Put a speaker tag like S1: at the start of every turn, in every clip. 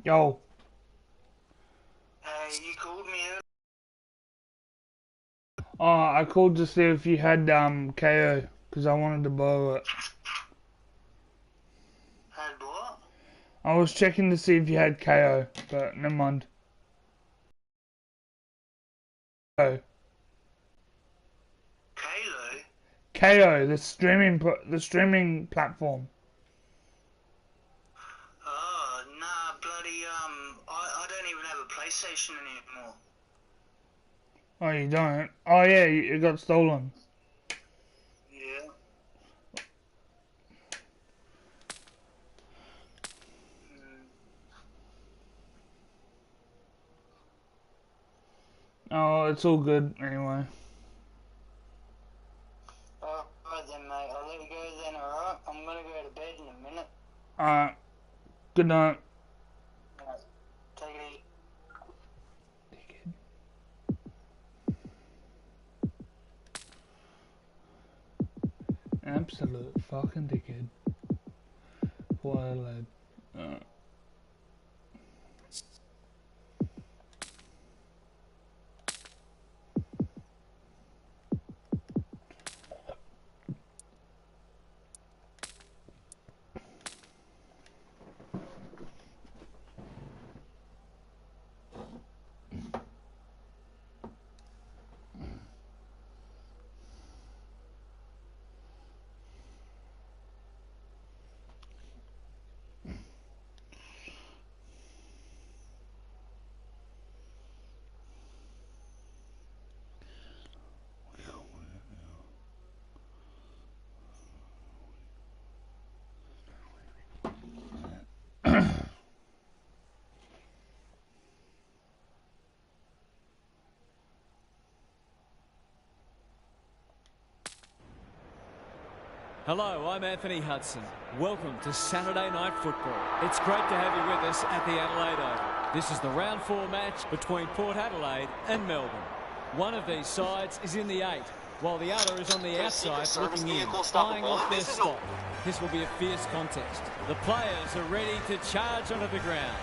S1: Yo,
S2: Hey, you called me earlier.
S1: I called to see if you had KO because I wanted to borrow it.
S2: Had what?
S1: I was checking to see if you had KO, but never mind. KO,
S2: Kalo?
S1: KO, the streaming platform.
S2: Oh, nah, bloody, I don't even have a PlayStation anymore.
S1: Oh, you don't? Oh yeah, it got stolen.
S2: Yeah. Mm.
S1: Oh, it's all good anyway.
S2: Alright then, mate, I'll let you go then, alright? I'm gonna go to bed in a minute.
S1: Alright, good night.
S2: Alright, take it easy.
S1: Absolute fucking dickhead. Poor lad.
S3: Hello, I'm Anthony Hudson. Welcome to Saturday Night Football. It's great to have you with us at the Adelaide Oval. This is the round 4 match between Port Adelaide and Melbourne. One of these sides is in the 8, while the other is on the outside looking in, eyeing off their spot. This will be a fierce contest. The players are ready to charge onto the ground.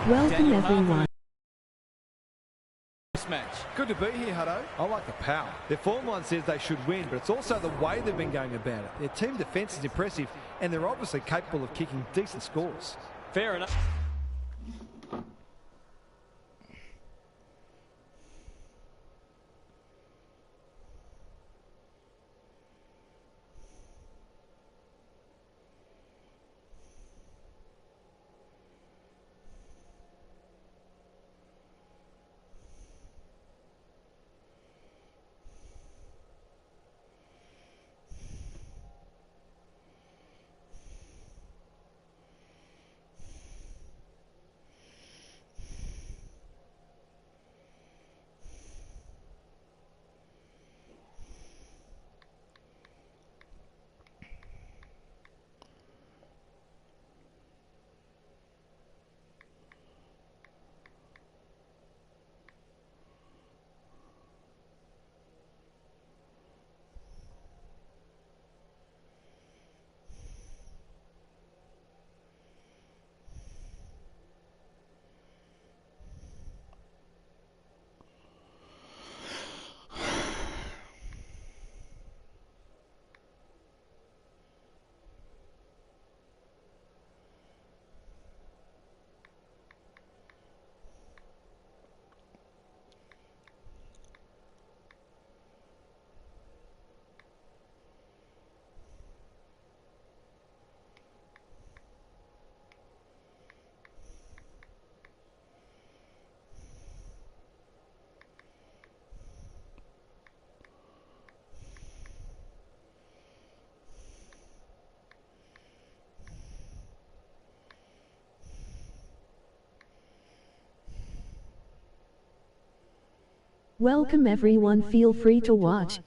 S4: Welcome everyone.
S3: Match.
S5: Good to be here, Hutto. I like the power. Their form line says they should win, but it's also the way they've been going about it. Their team defence is impressive, and they're obviously capable of kicking decent scores.
S3: Fair enough.
S4: Welcome everyone, feel free to watch.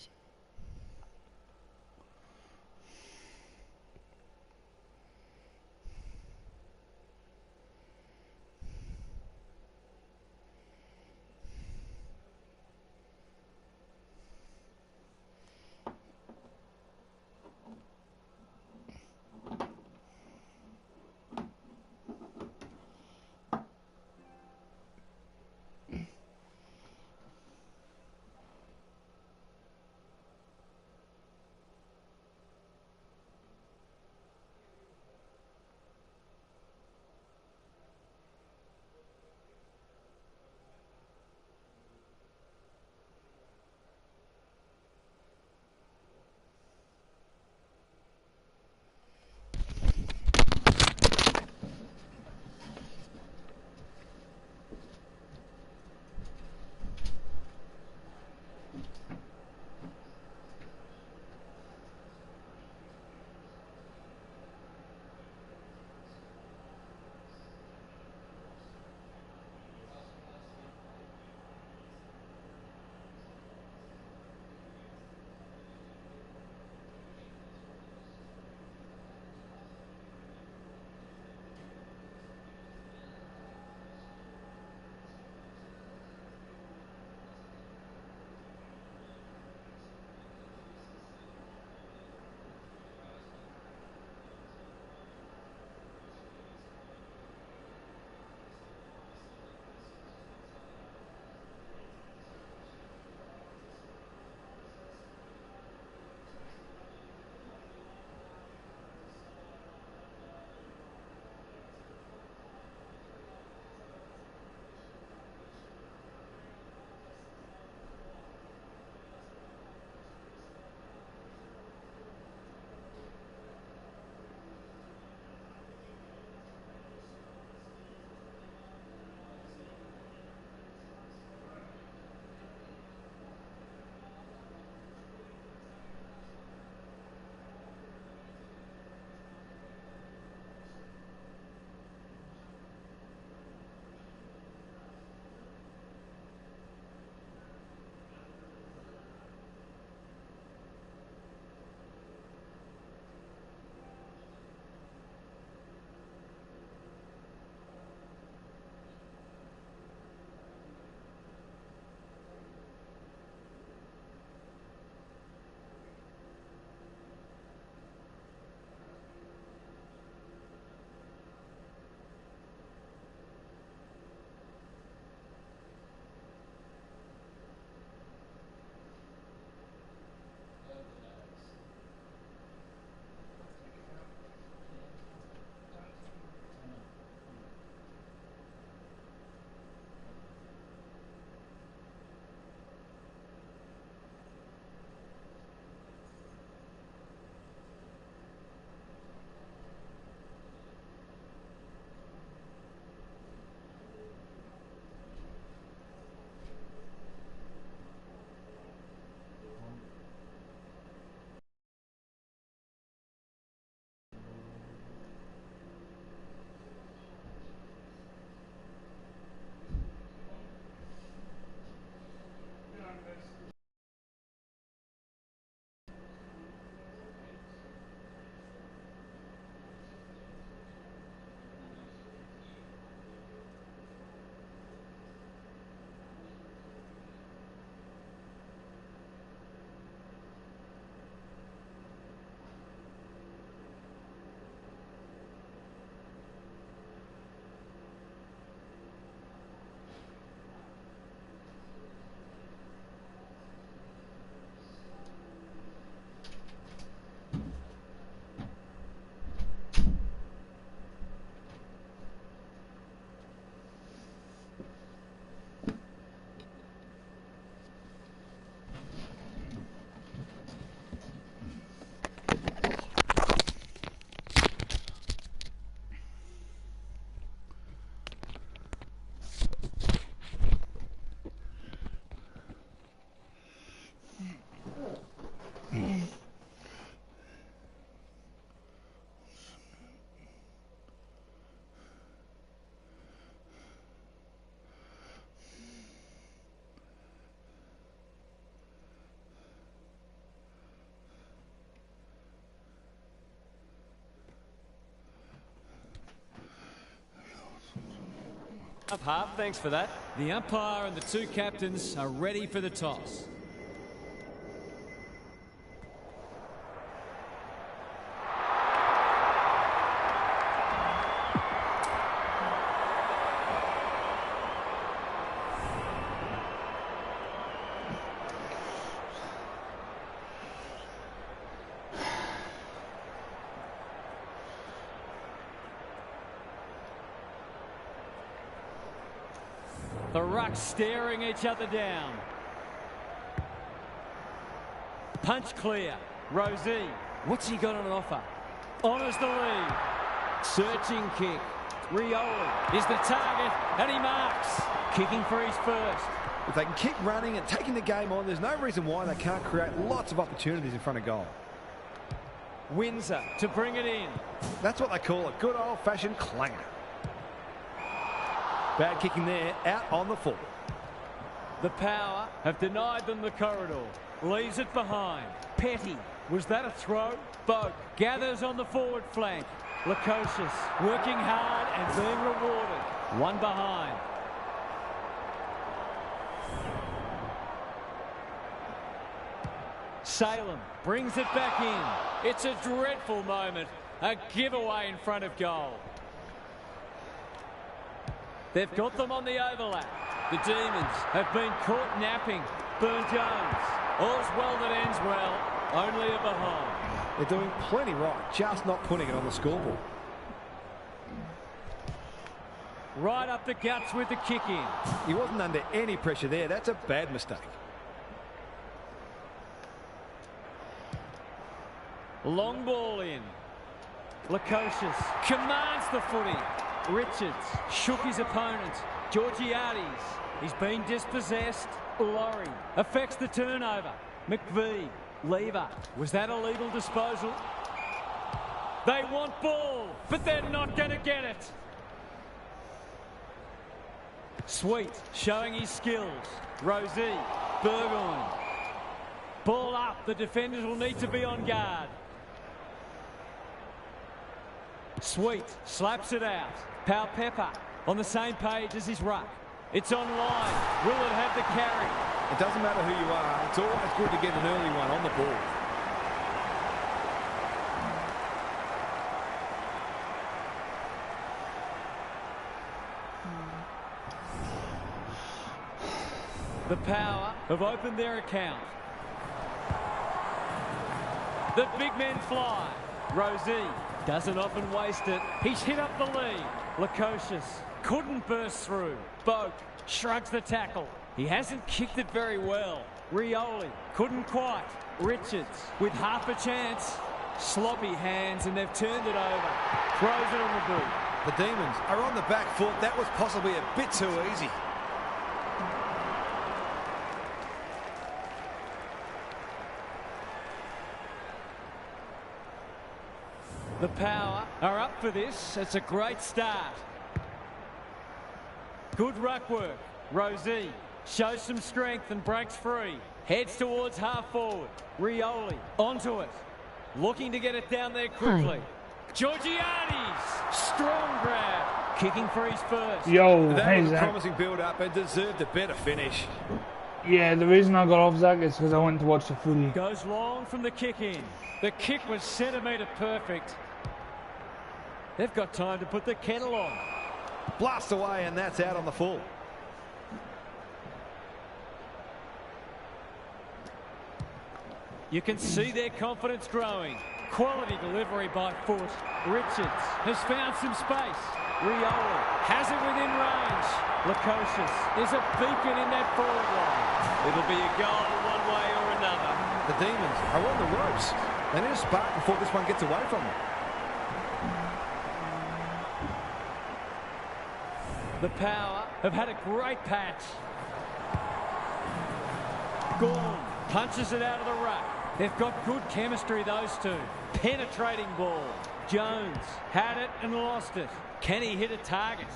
S3: Up half, thanks for that. The umpire and the two captains are ready for the toss. The rucks staring each other down. Punch clear. Rosie. What's he got on offer? Honours the lead. Searching kick. Rioli is the target, and he marks. Kicking for his first.
S5: If they can kick running and taking the game on, there's no reason why they can't create lots of opportunities in front of goal.
S3: Windsor to bring it in.
S5: That's what they call a good old-fashioned clanger. Bad kicking there, out on the full.
S3: The Power have denied them the corridor. Leaves it behind. Petty. Was that a throw? Boak gathers on the forward flank. Lukosius working hard and being rewarded. One behind. Salem brings it back in. It's a dreadful moment. A giveaway in front of goal. They've got them on the overlap. The Demons have been caught napping. Burne-Jones. All's well that ends well. Only a behind.
S5: They're doing plenty right, just not putting it on the scoreboard.
S3: Right up the guts with the kick in.
S5: He wasn't under any pressure there. That's a bad mistake.
S3: Long ball in. Lukosius commands the footy. Richards shook his opponent. Georgiades. He's been dispossessed. Laurie affects the turnover. McVee. Lever. Was that a legal disposal? They want ball, but they're not going to get it. Sweet showing his skills. Rosie. Burgoyne. Ball up. The defenders will need to be on guard. Sweet slaps it out. Pau Pepper on the same page as his ruck. It's on line. Will it have the carry?
S5: It doesn't matter who you are. It's always good to get an early one on the ball.
S3: The Power have opened their account. The big men fly. Rosie doesn't often waste it. He's hit up the lead. Lukosius couldn't burst through. Boak shrugs the tackle. He hasn't kicked it very well. Rioli couldn't quite. Richards with half a chance. Sloppy hands, and they've turned it over. Throws it on the boot.
S5: The Demons are on the back foot. That was possibly a bit too easy.
S3: The Power are up for this. It's a great start. Good ruck work. Rosie shows some strength and breaks free. Heads towards half forward. Rioli onto it. Looking to get it down there quickly. Georgiades. Strong grab. Kicking for his first.
S1: Yo,
S5: That
S1: hey
S5: was a
S1: Zach.
S5: promising build-up and deserved a better finish.
S1: Yeah, the reason I got off Zach is because I went to watch the footy.
S3: Goes long from the kick in. The kick was centimetre perfect. They've got time to put the kettle on.
S5: Blast away, and that's out on the full.
S3: You can see their confidence growing. Quality delivery by foot. Richards has found some space. Rioli has it within range. Lukosius is a beacon in that forward line. It'll be a goal one way or another.
S5: The Demons are on the ropes. They need a spark before this one gets away from them.
S3: The Power have had a great patch. Gorn punches it out of the ruck. They've got good chemistry, those two. Penetrating ball. Jones had it and lost it. Can he hit a target?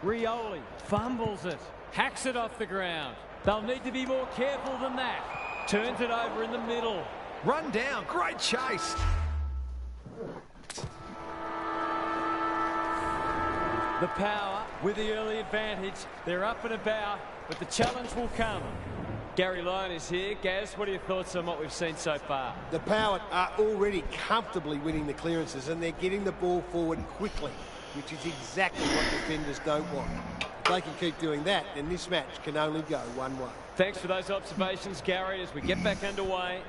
S3: Rioli fumbles it. Hacks it off the ground. They'll need to be more careful than that. Turns it over in the middle.
S5: Run down. Great chase.
S3: The Power with the early advantage. They're up and about, but the challenge will come. Gary Lyon is here. Gaz, what are your thoughts on what we've seen so far?
S6: The Power are already comfortably winning the clearances, and they're getting the ball forward quickly, which is exactly what defenders don't want. If they can keep doing that, then this match can only go one way.
S3: Thanks for those observations, Gary, as we get back underway.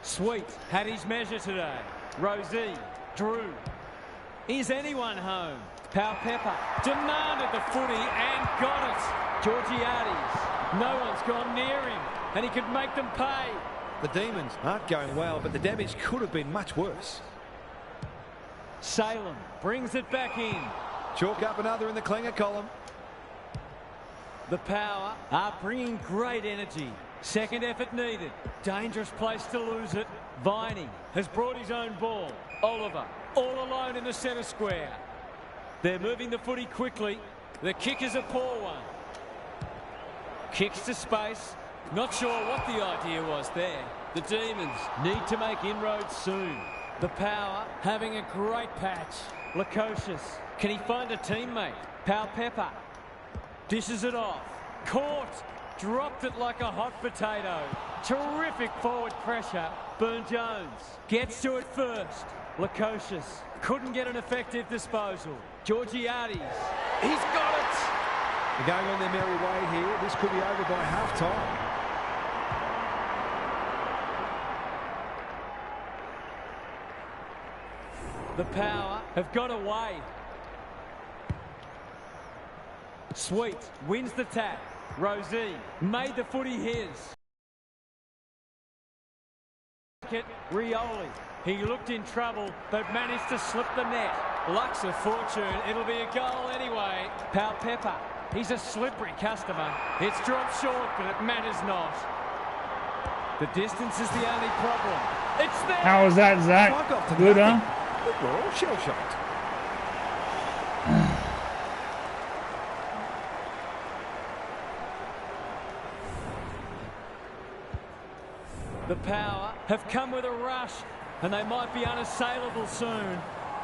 S3: Sweet had his measure today. Rosie, Drew. Is anyone home? Pau Pepper demanded the footy and got it. Georgiades. No one's gone near him, and he could make them pay.
S5: The Demons aren't going well, but the damage could have been much worse.
S3: Salem brings it back in.
S5: Chalk up another in the Klinger column.
S3: The Power are bringing great energy. Second effort needed. Dangerous place to lose it. Viney has brought his own ball. Oliver all alone in the centre square. They're moving the footy quickly. The kick is a poor one. Kicks to space. Not sure what the idea was there. The Demons need to make inroads soon. The Power having a great patch. Lukosius. Can he find a teammate? Pau Pepper dishes it off. Caught. Dropped it like a hot potato. Terrific forward pressure. Burn-Jones gets to it first. Lukosius couldn't get an effective disposal. Georgiades. He's got it.
S5: They're going on their merry way here. This could be over by half-time.
S3: The Power have got away. Sweet wins the tap. Rosie made the footy his. Rioli. He looked in trouble, but managed to slip the net. Luck's of fortune. It'll be a goal anyway. Pau Pepper. He's a slippery customer. It's dropped short, but it matters not. The distance is the only problem. It's there.
S1: How was that, Zach? Good, huh?
S5: Look, we're all shell-shocked.
S3: The Power have come with a rush, and they might be unassailable soon.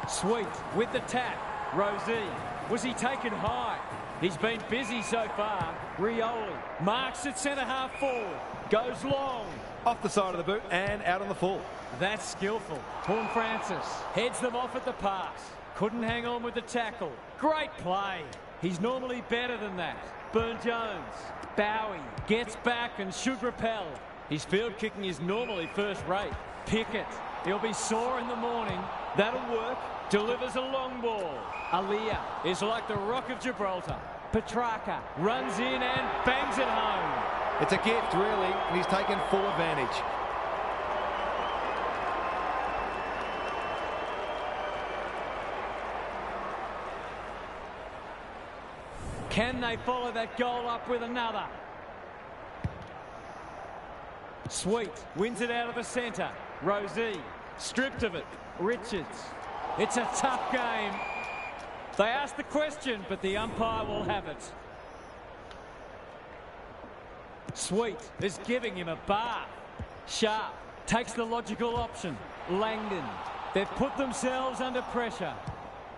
S3: Sweet with the tap. Rosie. Was he taken high? He's been busy so far. Rioli marks at centre-half forward. Goes long.
S5: Off the side of the boot and out on the full.
S3: That's skillful. Horn Francis heads them off at the pass. Couldn't hang on with the tackle. Great play. He's normally better than that. Burn-Jones. Bowie gets back and should repel. His field kicking is normally first rate. Pickett. He'll be sore in the morning. That'll work. Delivers a long ball. Aliyah is like the Rock of Gibraltar. Petrarca runs in and bangs it home.
S5: It's a gift, really, and he's taken full advantage.
S3: Can they follow that goal up with another? Sweet wins it out of the centre. Rosie stripped of it. Richards. It's a tough game. They asked the question, but the umpire will have it. Sweet is giving him a bath. Sharp takes the logical option. Langdon. They've put themselves under pressure.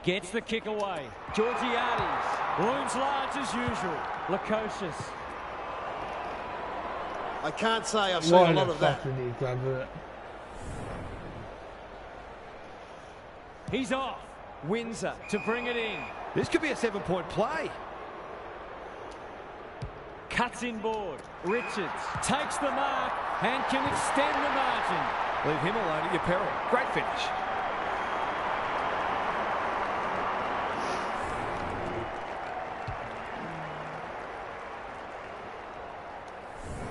S3: Gets the kick away. Georgiades looms large as usual. Lukosius.
S6: I can't say I've seen a lot of that.
S3: He's off. Windsor to bring it in.
S5: This could be a 7-point play.
S3: Cuts inboard. Richards takes the mark and can extend the margin.
S5: Leave him alone at your peril. Great finish.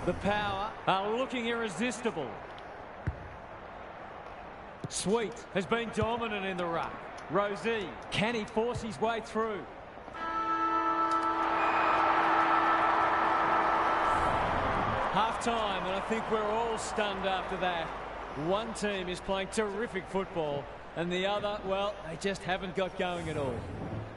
S3: The Power are looking irresistible. Sweet has been dominant in the ruck. Rosie, can he force his way through? Half-time, and I think we're all stunned after that. One team is playing terrific football, and the other, well, they just haven't got going at all.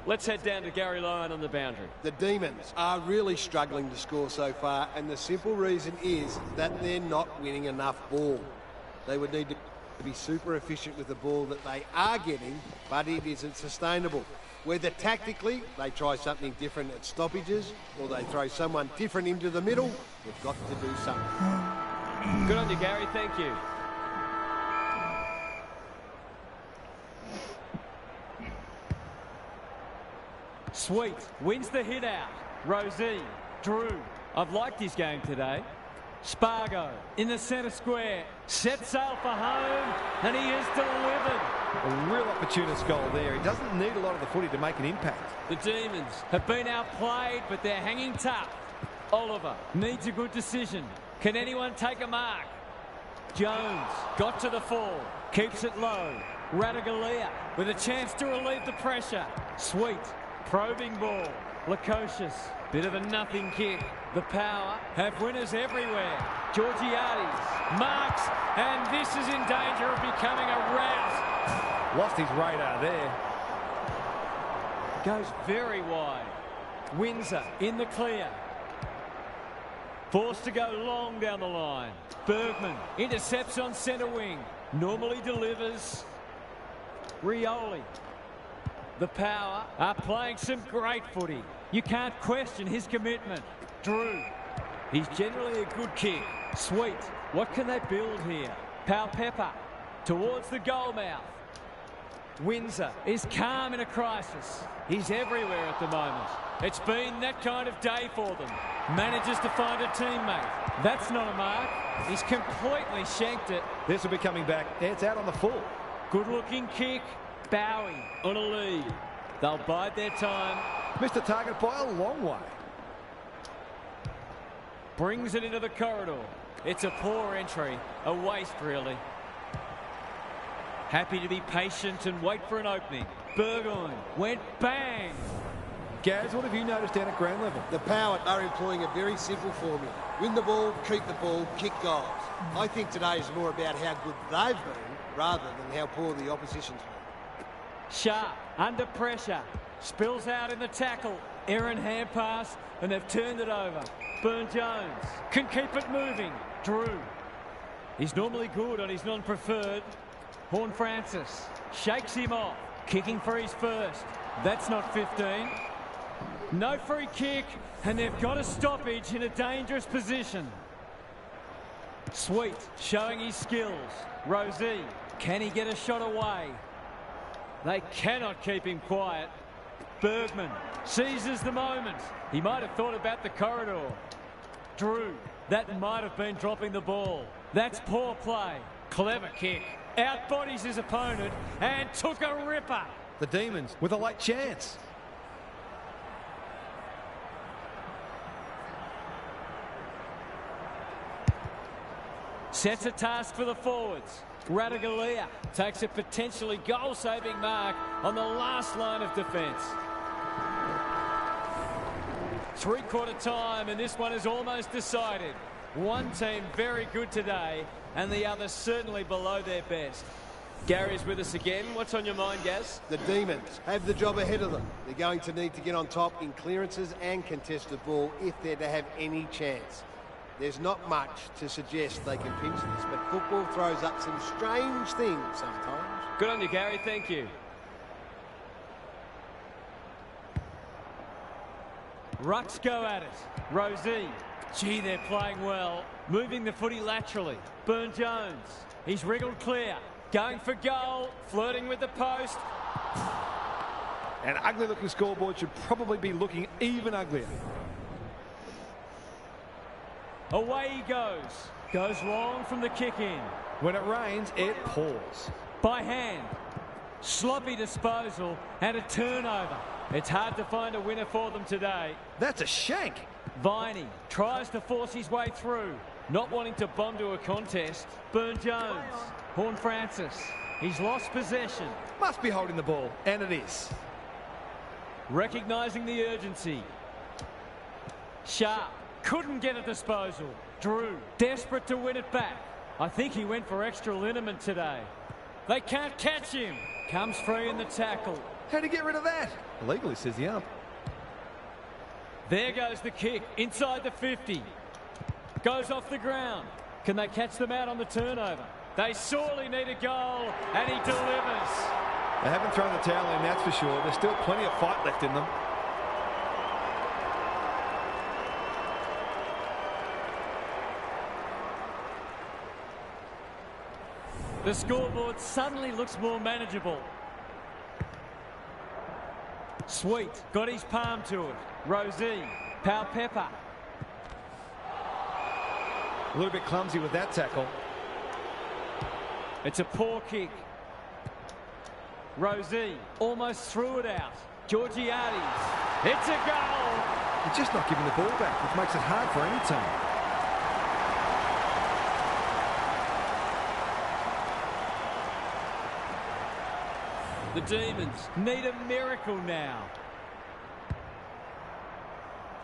S7: Let's head down to Gary Lyon on the boundary.
S6: The Demons are really struggling to score so far, and the simple reason is that they're not winning enough ball. They would need to be super efficient with the ball that they are getting, but it isn't sustainable. Whether tactically they try something different at stoppages or they throw someone different into the middle, they've got to do something.
S7: Good on you, Gary. Thank you.
S3: Sweet wins the hit out. Rosie, Drew. I've liked his game today. Spargo in the centre square. Set sail for home, and he is delivered.
S5: A real opportunist goal there. He doesn't need a lot of the footy to make an impact.
S3: The Demons have been outplayed, but they're hanging tough. Oliver needs a good decision. Can anyone take a mark? Jones got to the fall. Keeps it low. Radaglia with a chance to relieve the pressure. Sweet. Probing ball. Lukosius. Bit of a nothing kick. The Power have winners everywhere. Georgiades marks, and this is in danger of becoming a rout.
S5: Lost his radar there.
S3: Goes very wide. Windsor in the clear. Forced to go long down the line. Bergman intercepts on centre wing. Normally delivers. Rioli. The Power are playing some great footy. You can't question his commitment. Drew. He's generally a good kick. Sweet. What can they build here? Pepper towards the goal mouth. Windsor is calm in a crisis. He's everywhere at the moment. It's been that kind of day for them. Manages to find a teammate. That's not a mark. He's completely shanked it.
S5: This will be coming back. It's out on the full.
S3: Good looking kick. Bowie on a lead. They'll bide their time.
S5: Missed the target by a long way.
S3: Brings it into the corridor. It's a poor entry. A waste, really. Happy to be patient and wait for an opening. Burgoyne went bang.
S5: Gaz, what have you noticed down at ground level?
S6: The Power are employing a very simple formula. Win the ball, keep the ball, kick goals. I think today is more about how good they've been rather than how poor the opposition's been.
S3: Sharp, under pressure. Spills out in the tackle. Aaron hand pass, and they've turned it over. Burne-Jones can keep it moving. Drew. He's normally good on his non-preferred. Horne-Francis shakes him off. Kicking for his first. That's not 15. No free kick, and they've got a stoppage in a dangerous position. Sweet, showing his skills. Rosie, can he get a shot away? They cannot keep him quiet. Bergman seizes the moment. He might have thought about the corridor. Drew, that might have been dropping the ball. That's poor play. Clever kick. Outbodies his opponent and took a ripper.
S5: The Demons with a late chance.
S3: Sets a task for the forwards. Radaglia takes a potentially goal-saving mark on the last line of defence. Three-quarter time, and this one is almost decided. One team very good today, and the other certainly below their best.
S7: Gary's with us again. What's on your mind, Gaz?
S6: The Demons have the job ahead of them. They're going to need to get on top in clearances and contested ball if they're to have any chance. There's not much to suggest they can pinch this, but football throws up some strange things sometimes.
S7: Good on you, Gary. Thank you.
S3: Rucks go at it. Rosie. Gee, they're playing well. Moving the footy laterally. Burne-Jones. He's wriggled clear. Going for goal. Flirting with the post.
S5: An ugly-looking scoreboard should probably be looking even uglier.
S3: Away he goes. Goes long from the kick in.
S5: When it rains, it pours.
S3: By hand. Sloppy disposal and a turnover. It's hard to find a winner for them today.
S5: That's a shank.
S3: Viney tries to force his way through. Not wanting to bomb to a contest. Burne-Jones. Horne-Francis. He's lost possession.
S5: Must be holding the ball, and it is.
S3: Recognising the urgency. Sharp couldn't get a disposal. Drew, desperate to win it back. I think he went for extra liniment today. They can't catch him. Comes free in the tackle.
S5: How'd he get rid of that? Illegally, says the ump.
S3: There goes the kick inside the 50. Goes off the ground. Can they catch them out on the turnover? They sorely need a goal, and he delivers.
S5: They haven't thrown the towel in, that's for sure. There's still plenty of fight left in them.
S3: The scoreboard suddenly looks more manageable. Sweet, got his palm to it. Rosie, Pepper.
S5: A little bit clumsy with that tackle.
S3: It's a poor kick. Rosie almost threw it out. Georgiades. It's a goal.
S5: He's just not giving the ball back, which makes it hard for any team.
S3: The Demons need a miracle now.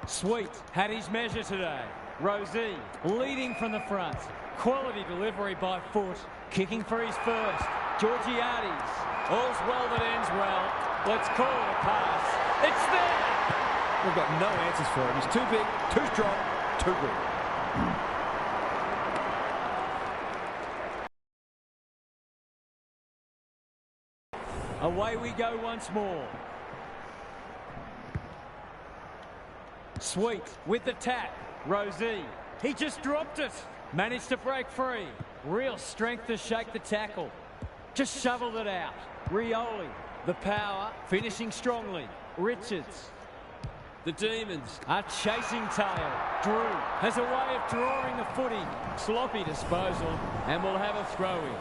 S3: Sweet had his measure today. Rosie leading from the front. Quality delivery by foot. Kicking for his first. Georgiades. All's well that ends well. Let's call it a pass. It's there.
S5: We've got no answers for him. He's too big, too strong, too good.
S3: Away we go once more. Sweet with the tap. Rosie. He just dropped it. Managed to break free. Real strength to shake the tackle. Just shoveled it out. Rioli. The power. Finishing strongly. Richards. The Demons are chasing tail. Drew has a way of drawing the footy. Sloppy disposal. And we'll have a throw-in.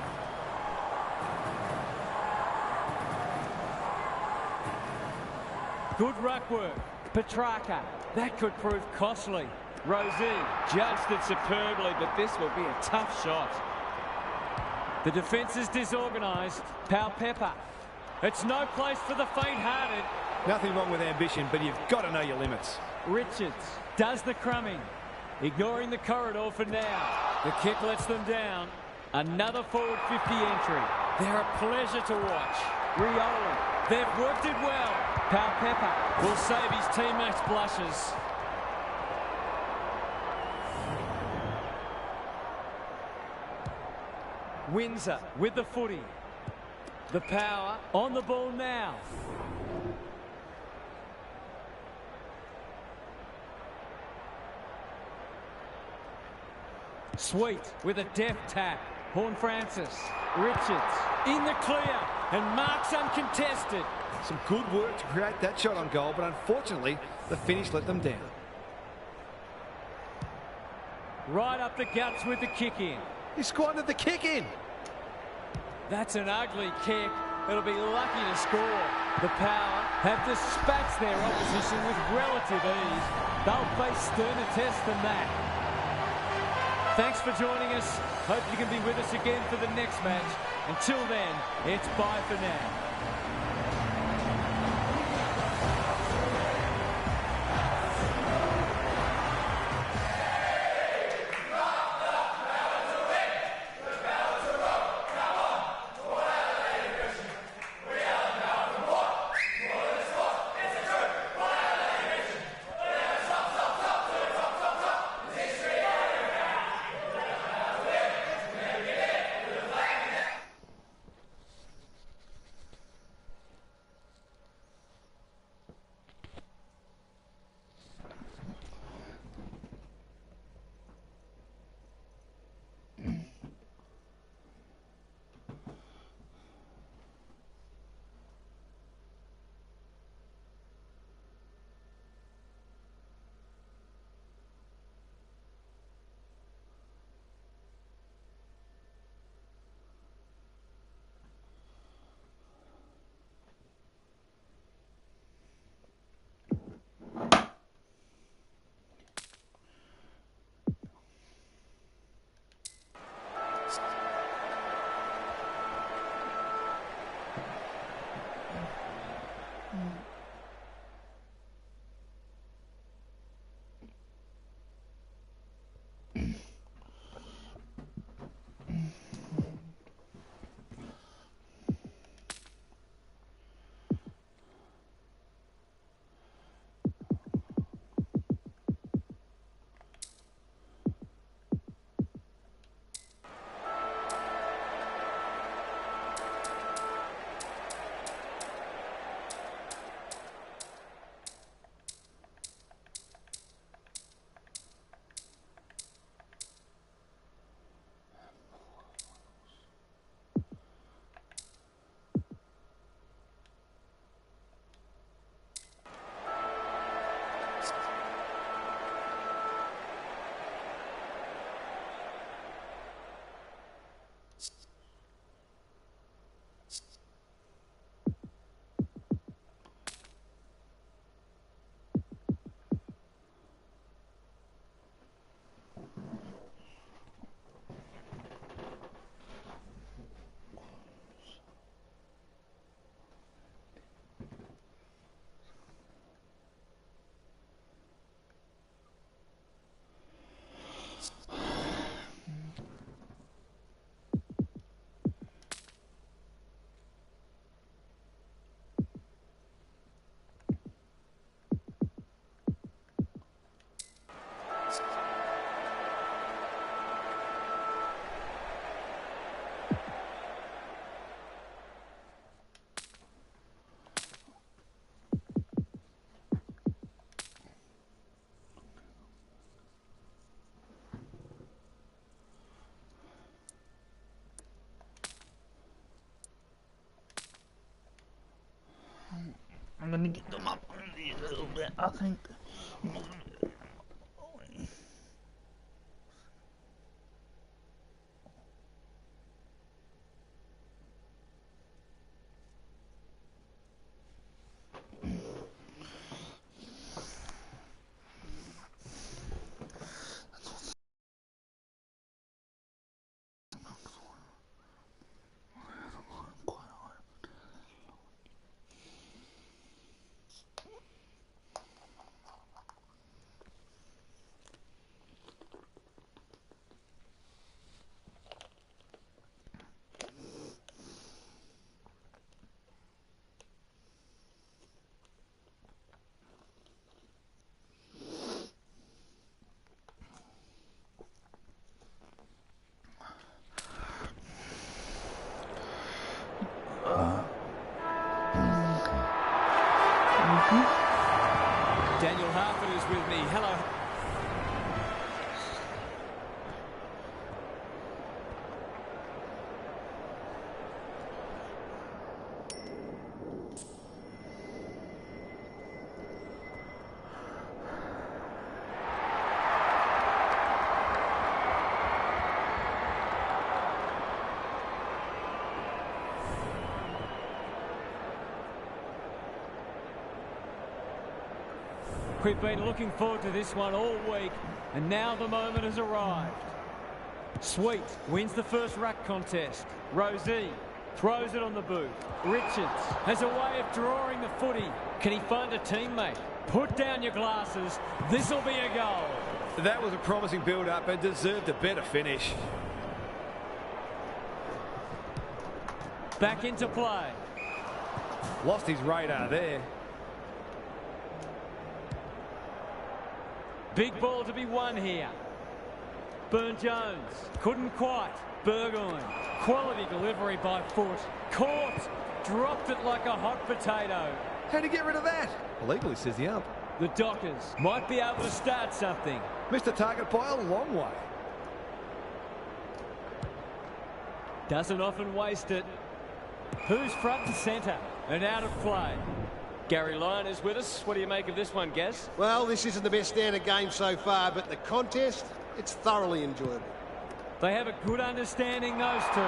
S3: Good ruck work. Petrarca. That could prove costly. Rosie judged it superbly, but this will be a tough shot. The defence is disorganised. Pepper. It's no place for the faint-hearted.
S5: Nothing wrong with ambition, but you've got to know your limits.
S3: Richards does the crumbing. Ignoring the corridor for now. The kick lets them down. Another forward 50 entry. They're a pleasure to watch. Rioli. They've worked it well. Pepper will save his teammates' blushes. Windsor with the footy. The power on the ball now. Sweet with a deft tap. Horn Francis. Richards in the clear and marks uncontested.
S5: Some good work to create that shot on goal, but unfortunately, the finish let them down.
S3: Right up the guts with the kick in.
S5: He squandered the kick in.
S3: That's an ugly kick. It'll be lucky to score. The power have dispatched their opposition with relative ease. They'll face sterner tests than that. Thanks for joining us. Hope you can be with us again for the next match. Until then, it's bye for now.
S1: I think.
S3: Daniel Harford is with me. Hello. We've been looking forward to this one all week, and now the moment has arrived. Sweet wins the first ruck contest. Rosie throws it on the boot. Richards has a way of drawing the footy. Can he find a teammate? Put down your glasses. This'll be a goal.
S5: That was a promising build-up and deserved a better finish.
S3: Back into play.
S5: Lost his radar there.
S3: Big ball to be won here. Burn-Jones couldn't quite. Burgoyne, quality delivery by foot. Caught, dropped it like a hot potato.
S5: How to get rid of that? Illegally, says the ump.
S3: The Dockers might be able to start something.
S5: Missed the target by a long way.
S3: Doesn't often waste it. Who's front and centre and out of play? Gary Lyon is with us. What do you make of this one, Gaz?
S6: Well, this isn't the best standard game so far, but the contest, it's thoroughly enjoyable.
S3: They have a good understanding, those two.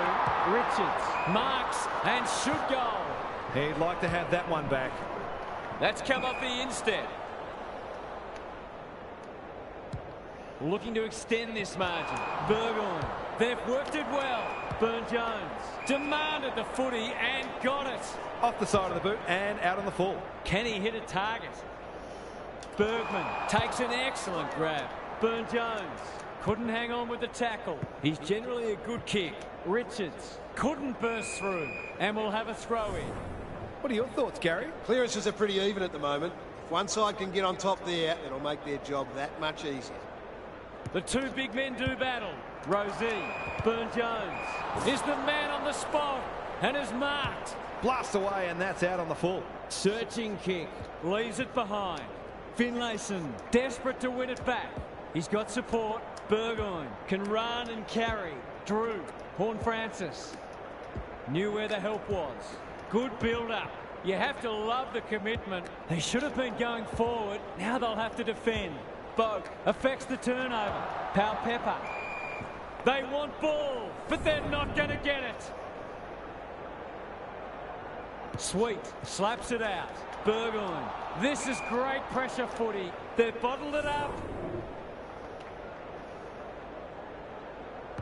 S3: Richards marks and should goal.
S5: He'd like to have that one back.
S3: That's come off the instead. Looking to extend this margin. Burgoyne, they've worked it well. Burn-Jones demanded the footy and got it.
S5: Off the side of the boot and out on the full.
S3: Can he hit a target? Bergman takes an excellent grab. Burn-Jones couldn't hang on with the tackle. He's generally a good kick. Richards couldn't burst through and will have a throw in.
S5: What are your thoughts, Gary?
S6: Clearances are pretty even at the moment. If one side can get on top there, it'll make their job that much easier.
S3: The two big men do battle. Rosie, Burn-Jones is the man on the spot and is marked.
S5: Blast away, and that's out on the full.
S3: Searching kick, leaves it behind. Finlayson, desperate to win it back. He's got support. Burgoyne can run and carry. Drew, Horne-Francis knew where the help was. Good build-up. You have to love the commitment. They should have been going forward. Now they'll have to defend. Boak affects the turnover. Pepper. They want ball, but they're not going to get it. Sweet slaps it out. Burgoyne. This is great pressure footy. They've bottled it up.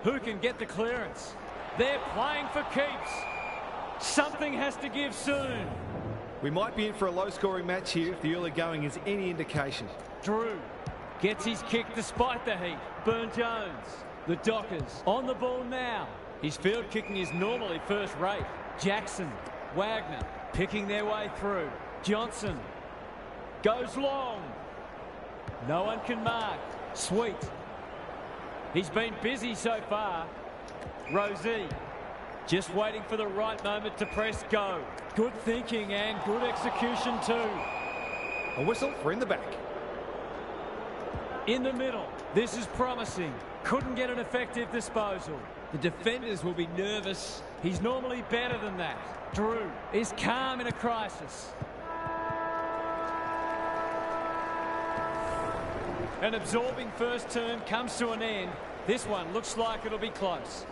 S3: Who can get the clearance? They're playing for keeps. Something has to give soon.
S5: We might be in for a low-scoring match here if the early going is any indication.
S3: Drew gets his kick despite the heat. Burn-Jones. The Dockers on the ball now. His field kicking is normally first rate. Jackson, Wagner picking their way through. Johnson goes long. No one can mark. Sweet. He's been busy so far. Rosie just waiting for the right moment to press go. Good thinking and good execution too.
S5: A whistle for in the back.
S3: In the middle. This is promising. Couldn't get an effective disposal. The defenders will be nervous. He's normally better than that. Drew is calm in a crisis. An absorbing first term comes to an end. This one looks like it'll be close.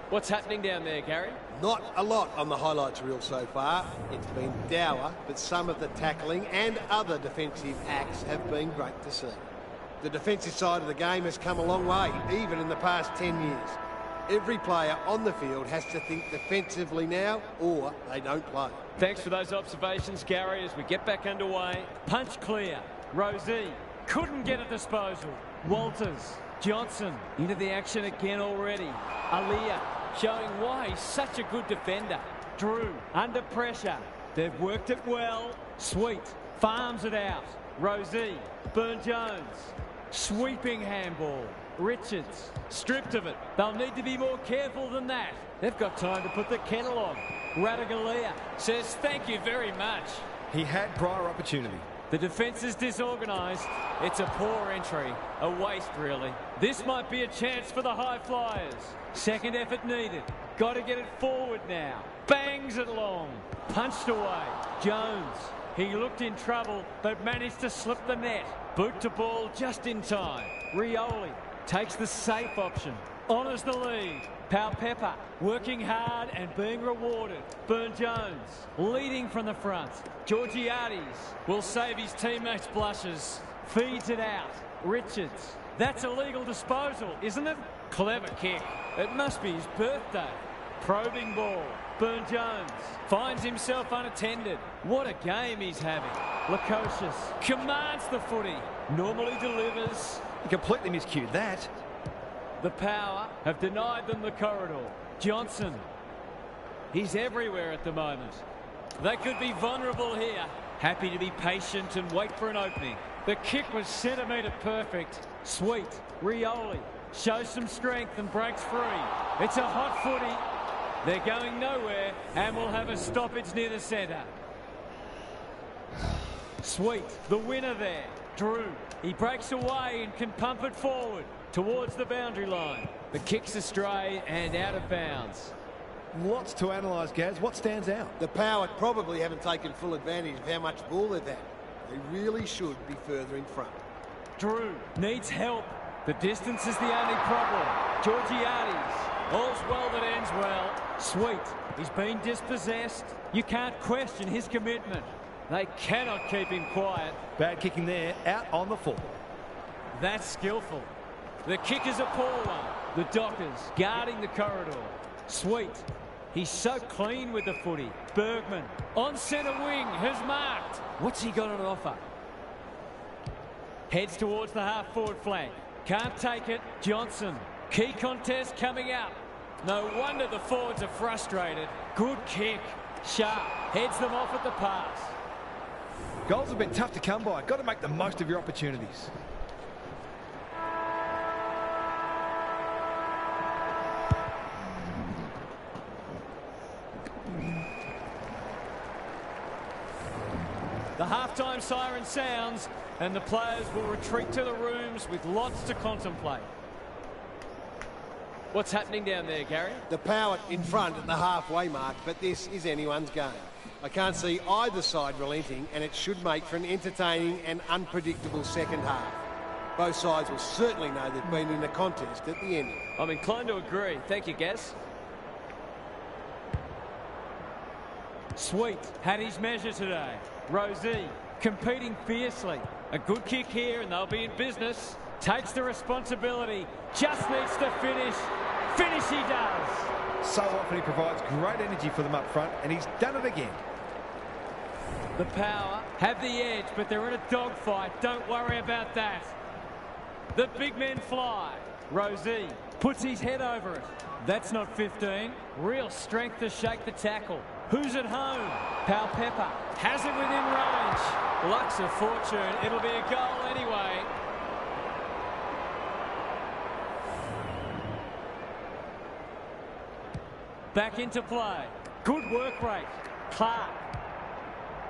S3: What's happening down there, Gary?
S6: Not a lot on the highlights reel so far. It's been dour, but some of the tackling and other defensive acts have been great to see. The defensive side of the game has come a long way, even in the past 10 years. Every player on the field has to think defensively now, or they don't play.
S3: Thanks for those observations, Gary, as we get back underway. Punch clear. Rosie couldn't get a disposal. Walters. Johnson into the action again already. Aaliyah showing why he's such a good defender. Drew under pressure. They've worked it well. Sweet farms it out. Rosie. Burn-Jones. Sweeping handball. Richards stripped of it. They'll need to be more careful than that. They've got time to put the kettle on. Radaglia says thank you very much.
S5: He had prior opportunity.
S3: The defence is disorganised. It's a poor entry. A waste, really. This might be a chance for the high flyers. Second effort needed. Got to get it forward now. Bangs it long. Punched away. Jones. He looked in trouble, but managed to slip the net. Boot to ball just in time. Rioli takes the safe option. Honours the lead. Pepper working hard and being rewarded. Burn-Jones leading from the front. Georgiades will save his teammates' blushes. Feeds it out. Richards. That's a legal disposal, isn't it? Clever kick. It must be his birthday. Probing ball. Burn-Jones finds himself unattended. What a game he's having. Lukosius commands the footy. Normally delivers.
S5: He completely miscued that.
S3: The power have denied them the corridor. Johnson. He's everywhere at the moment. They could be vulnerable here. Happy to be patient and wait for an opening. The kick was centimetre perfect. Sweet. Rioli shows some strength and breaks free. It's a hot footy. They're going nowhere and will have a stoppage near the centre. Sweet. The winner there. Drew. He breaks away and can pump it forward towards the boundary line. The kick's astray and out of bounds.
S5: Lots to analyse, Gaz. What stands out?
S6: The Power probably haven't taken full advantage of how much ball they've had. They really should be further in front.
S3: Drew needs help. The distance is the only problem. Georgiades. All's well that ends well. Sweet. He's been dispossessed. You can't question his commitment. They cannot keep him quiet.
S5: Bad kicking there, out on the full.
S3: That's skillful. The kick is a poor one. The Dockers guarding the corridor. Sweet. He's so clean with the footy. Bergman on centre wing has marked. What's he got on offer? Heads towards the half-forward flank. Can't take it. Johnson. Key contest coming up. No wonder the forwards are frustrated. Good kick. Sharp heads them off at the pass.
S5: Goals have been tough to come by. Got to make the most of your opportunities.
S3: The halftime siren sounds and the players will retreat to the rooms with lots to contemplate. What's happening down there, Gary?
S6: The Power in front at the halfway mark, but this is anyone's game. I can't see either side relenting, and it should make for an entertaining and unpredictable second half. Both sides will certainly know they've been in a contest at the end.
S3: I'm inclined to agree. Thank you, Gaz. Sweet had his measure today. Rosie competing fiercely. A good kick here and they'll be in business. Takes the responsibility. Just needs to finish. Finish he does.
S5: So often he provides great energy for them up front, and he's done it again.
S3: The Power have the edge, but they're in a dogfight. Don't worry about that. The big men fly. Rosie puts his head over it. That's not 15. Real strength to shake the tackle. Who's at home? Pepper has it within range. Luck's of fortune. It'll be a goal anyway. Back into play. Good work rate. Clark.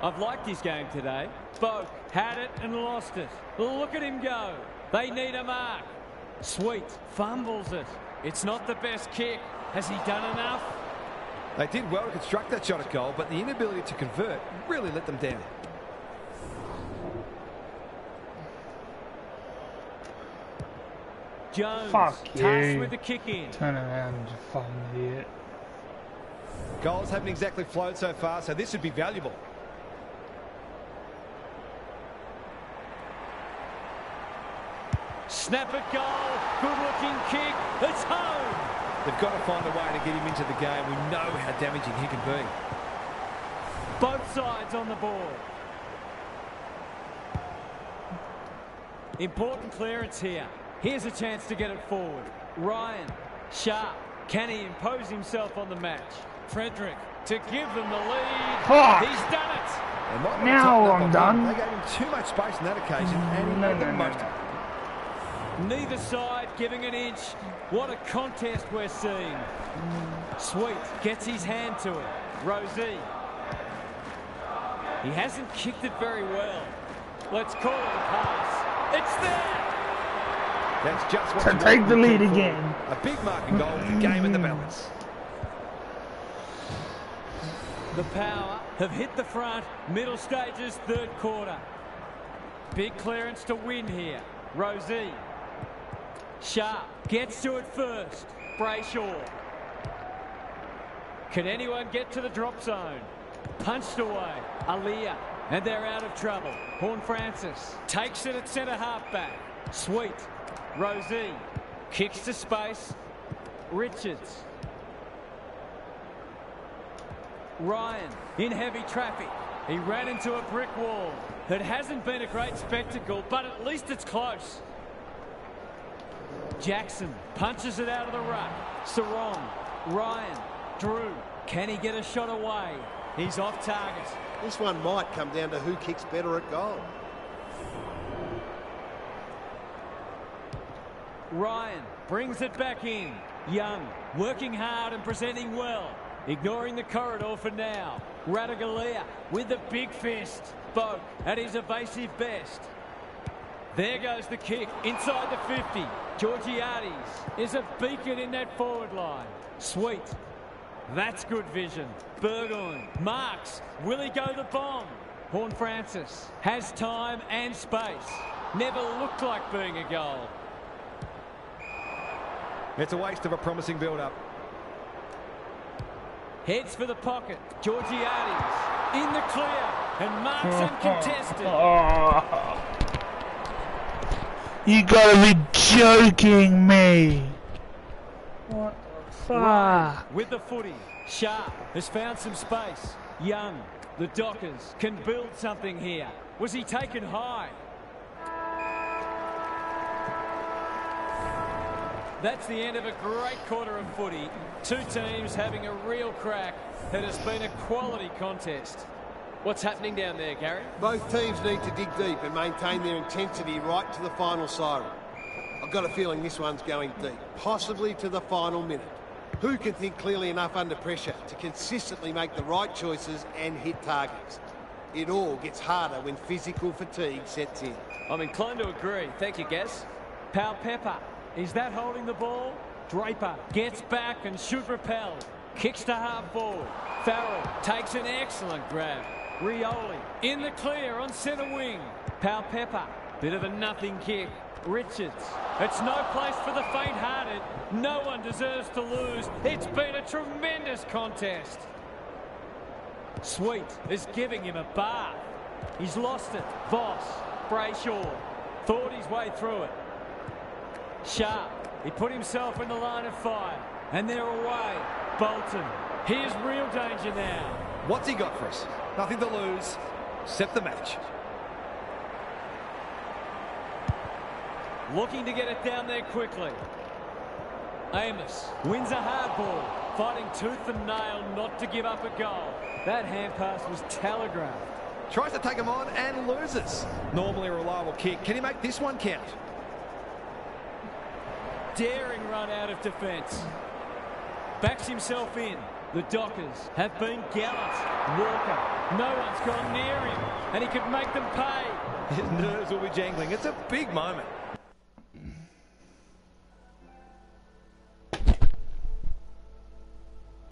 S3: I've liked his game today. Boak had it and lost it. Look at him go. They need a mark. Sweet fumbles it. It's not the best kick. Has he done enough?
S5: They did well to construct that shot at goal, but the inability to convert really let them down.
S3: Jones
S1: Fuck
S3: tasked
S1: you.
S3: with the kick in.
S1: Turn around, you fucking idiot.
S5: Goals haven't exactly flowed so far, so this would be valuable.
S3: Snap at goal. Good-looking kick. It's home.
S5: They've got to find a way to get him into the game. We know how damaging he can be.
S3: Both sides on the board. Important clearance here. Here's a chance to get it forward. Ryan, sharp. Can he impose himself on the match? Frederick to give them the lead.
S1: Fuck.
S3: He's done it.
S5: They might want to
S1: Now
S5: tighten up
S1: I'm
S5: on
S1: done.
S5: him. They gave him too much space on that occasion, and he made the most of it.
S3: Neither side giving an inch. What a contest we're seeing. Sweet gets his hand to it. Rosie. He hasn't kicked it very well. Let's call it a pass. It's there.
S5: That's just what
S1: To
S5: you
S1: take
S5: want
S1: the
S5: from
S1: lead
S5: kick
S1: again.
S5: forward. A big marking goal with the game in the balance.
S3: The Power have hit the front. Middle stages, third quarter. Big clearance to win here. Rosie. Sharp gets to it first. Brayshaw. Can anyone get to the drop zone? Punched away. Aaliyah. And they're out of trouble. Horn Francis takes it at centre halfback. Sweet. Rosie. Kicks to space. Richards. Ryan in heavy traffic. He ran into a brick wall. It hasn't been a great spectacle, but at least it's close. Jackson punches it out of the ruck. Sarong. Ryan. Drew. Can he get a shot away? He's off target.
S6: This one might come down to who kicks better at goal.
S3: Ryan brings it back in. Young working hard and presenting well. Ignoring the corridor for now. Radaglia with the big fist. Boak at his evasive best. There goes the kick inside the 50. Georgiades is a beacon in that forward line. Sweet. That's good vision. Burgoyne marks. Will he go the bomb? Horn Francis has time and space. Never looked like being a goal.
S5: It's a waste of a promising build-up.
S3: Heads for the pocket. Georgiades in the clear and marks uncontested.
S1: You gotta be joking me. What the fuck?
S3: With the footy. Sharp has found some space. Young. The Dockers can build something here. Was he taken high? That's the end of a great quarter of footy. Two teams having a real crack. It has been a quality contest. What's happening down there, Gary?
S6: Both teams need to dig deep and maintain their intensity right to the final siren. I've got a feeling this one's going deep, possibly to the final minute. Who can think clearly enough under pressure to consistently make the right choices and hit targets? It all gets harder when physical fatigue sets in.
S3: I'm inclined to agree. Thank you, Gaz. Pal Pepper. Is that holding the ball? Draper gets back and should repel. Kicks to half forward. Farrell takes an excellent grab. Rioli in the clear on centre wing. Pal Pepper. Bit of a nothing kick. Richards. It's no place for the faint-hearted. No one deserves to lose. It's been a tremendous contest. Sweet is giving him a bath. He's lost it. Voss. Brayshaw. Thought his way through it. Sharp. He put himself in the line of fire. And they're away. Bolton. Here's real danger now.
S5: What's he got for us? Nothing to lose. Set the match.
S3: Looking to get it down there quickly. Amos wins a hard ball. Fighting tooth and nail not to give up a goal. That hand pass was telegraphed.
S5: Tries to take him on and loses. Normally a reliable kick. Can he make this one count?
S3: Daring run out of defence. Backs himself in. The Dockers have been gallant. Walker, no one's gone near him, and he could make them pay.
S5: His nerves will be jangling. It's a big moment.